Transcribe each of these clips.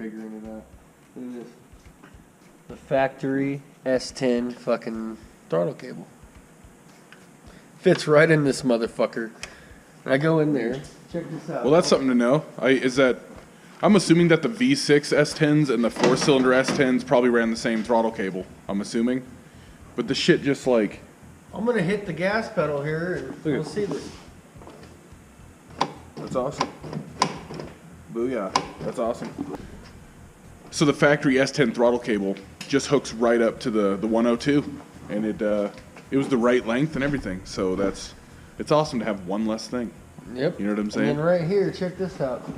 figuring it out. Look at this. The factory S10 fucking throttle cable. Fits right in this motherfucker. I go in there. Check this out. Well, that's something to know. I'm assuming that the V6 S10s and the 4-cylinder S10s probably ran the same throttle cable. I'm assuming. But the shit just like... I'm going to hit the gas pedal here and we'll see this. That's awesome. Booyah. That's awesome. So the factory S10 throttle cable just hooks right up to the 102. And it was the right length and everything. So it's awesome to have one less thing. Yep. You know what I'm saying? And then right here, check this out.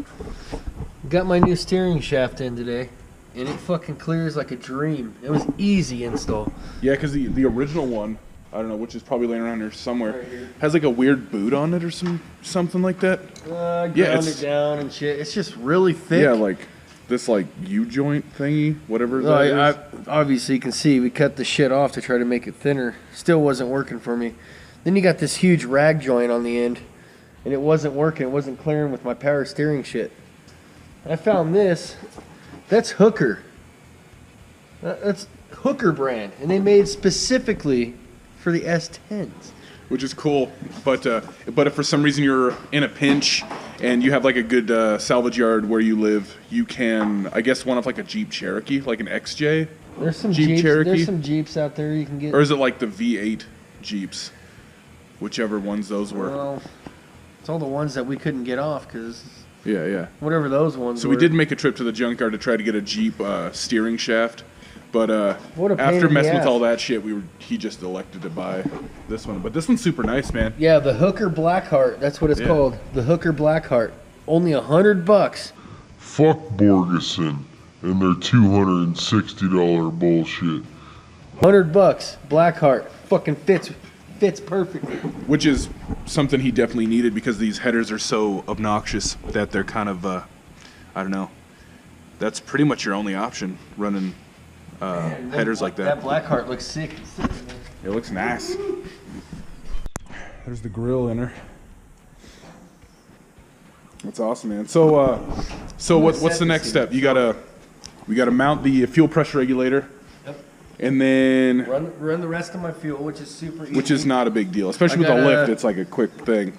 Got my new steering shaft in today, and it fucking clears like a dream. It was easy install. Yeah, because the original one, I don't know, which is probably laying around here somewhere, Right here. has like a weird boot on it or something like that. Ground it down and shit. It's just really thick. Yeah, like this like U-joint thingy, whatever that is. Obviously, you can see we cut the shit off to try to make it thinner. Still wasn't working for me. Then you got this huge rag joint on the end, and it wasn't working. It wasn't clearing with my power steering shit. I found this. That's Hooker. That's Hooker brand, and they made specifically for the S10s. Which is cool, but if for some reason you're in a pinch and you have like a good salvage yard where you live, you can, I guess, one of like a Jeep Cherokee, like an XJ. There's some Jeep Jeeps. Cherokee. There's some Jeeps out there you can get. Or is it like the V8 Jeeps, whichever ones those were? Well, it's all the ones that we couldn't get off because. Yeah. Whatever those ones So were. we did make a trip to the junkyard to try to get a Jeep steering shaft, but What a pain after in the messing with ass. all that shit, he just elected to buy this one. But this one's super nice, man. Yeah, the Hooker Blackheart. That's what it's called. The Hooker Blackheart. Only $100. Fuck Borgeson and their $260 bullshit. $100. Blackheart. Fucking fits perfectly. Which is something he definitely needed because these headers are so obnoxious that they're kind of, I don't know. That's pretty much your only option, running headers like that. That Blackheart looks sick. It looks nice. There's the grill in her. That's awesome, man. So what's the next step? We gotta mount the fuel pressure regulator. And then run the rest of my fuel, which is super easy. Which is not a big deal, especially with the lift. It's like a quick thing.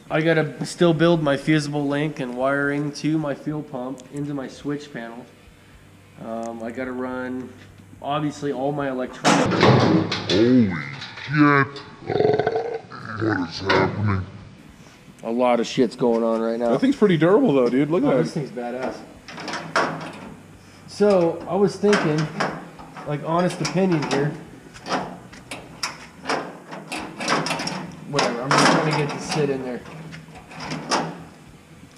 I gotta still build my fusible link and wiring to my fuel pump into my switch panel. I gotta run, obviously, all my electronics. Holy shit. What is happening? A lot of shit's going on right now. That thing's pretty durable, though, dude. Look at This thing's badass. So I was thinking, like, honest opinion here. Whatever, I'm just trying to get to sit in there.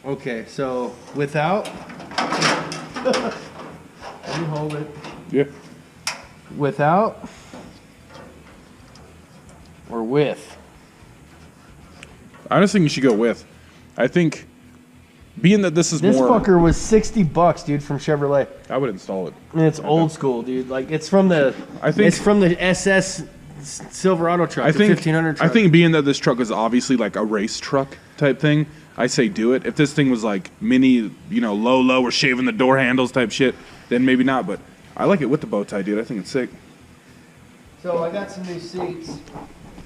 Okay, so without, let me hold it. Yeah. Without or with? I just think you should go with. I think, being that this is This more... fucker was $60, dude, from Chevrolet. I would install it. And it's old school, dude. Like, it's from the... I think it's from the SS Silverado truck, the 1500 truck. I think being that this truck is obviously like a race truck type thing, I say do it. If this thing was like mini, low, or shaving the door handles type shit, then maybe not. But I like it with the bow tie, dude. I think it's sick. So I got some new seats.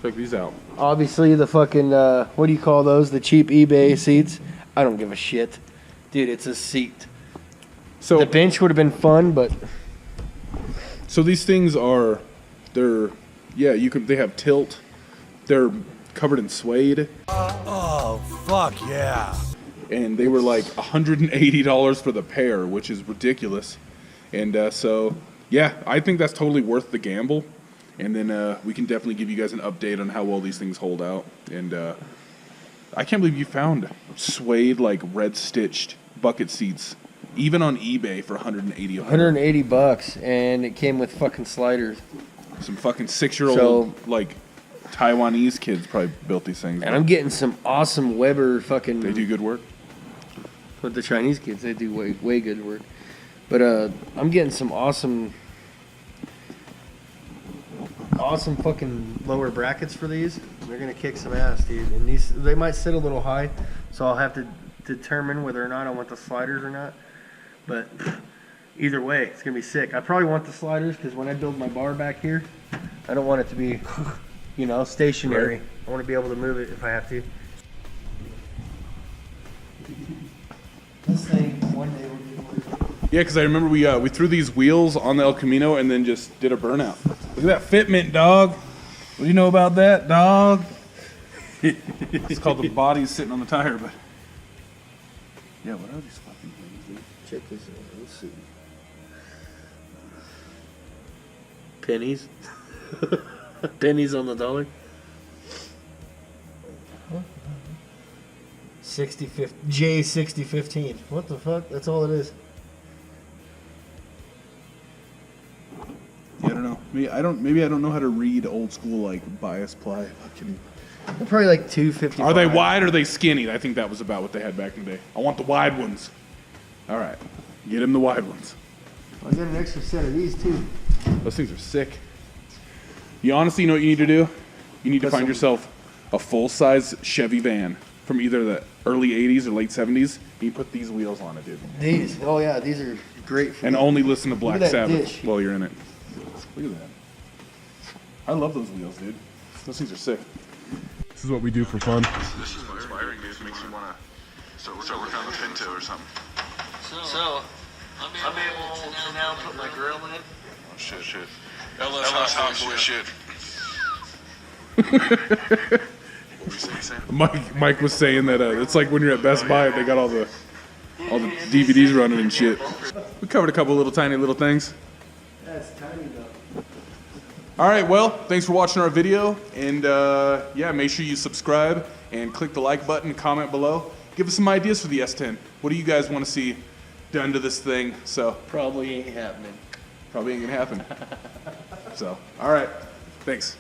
Check these out. Obviously, the fucking, what do you call those? The cheap eBay seats. I don't give a shit. Dude, it's a seat. So The bench would have been fun, but... So these things they have tilt. They're covered in suede. Oh, fuck yeah. And they were like $180 for the pair, which is ridiculous. And I think that's totally worth the gamble. And then we can definitely give you guys an update on how well these things hold out. And I can't believe you found suede, like red stitched bucket seats, even on eBay for $180. $180, and it came with fucking sliders. Some fucking 6-year-old like Taiwanese kids probably built these things. And I'm getting some awesome Weber fucking... They do good work. With the Chinese kids, they do way good work. But I'm getting some awesome fucking lower brackets for these. They're gonna kick some ass, dude. And they might sit a little high, so I'll have to determine whether or not I want the sliders or not. But either way, it's gonna be sick. I probably want the sliders because when I build my bar back here, I don't want it to be, you know, stationary. Right. I want to be able to move it if I have to. This thing one day will be working. Yeah, because I remember we threw these wheels on the El Camino and then just did a burnout. Look at that fitment, dog. What do you know about that, dog? It's called the bodies sitting on the tire, but yeah, what are these fucking things, dude? Check this out. Let's see. Pennies. Pennies on the dollar. 6015. What the fuck? That's all it is. Yeah, I don't know. Maybe I don't know how to read old school like bias ply. Fucking. They're probably like 250. Are they wide or are they skinny? I think that was about what they had back in the day. I want the wide ones. All right, get him the wide ones. I got an extra set of these too. Those things are sick. You honestly know what you need to do? You need to find yourself a full-size Chevy van from either the early 80s or late 70s. You put these wheels on it, dude. These? Oh yeah, these are great for And me. only listen to Black Look at that Sabbath dish. while you're in it. Look at that. I love those wheels, dude. Those things are sick. This is what we do for fun. This is inspiring, dude. Makes you want to start working on the Pinto or something. So I'm able to now put my grill in. Oh, shit. LS hot boy shit. What were you saying? Mike was saying that it's like when you're at Best Buy, they got all the DVDs running and shit. We covered a couple tiny little things. That's tiny though. All right, well, thanks for watching our video, and yeah, make sure you subscribe and click the like button, comment below. Give us some ideas for the S10. What do you guys want to see done to this thing? So Probably ain't happening. probably ain't gonna happen. So, all right, thanks.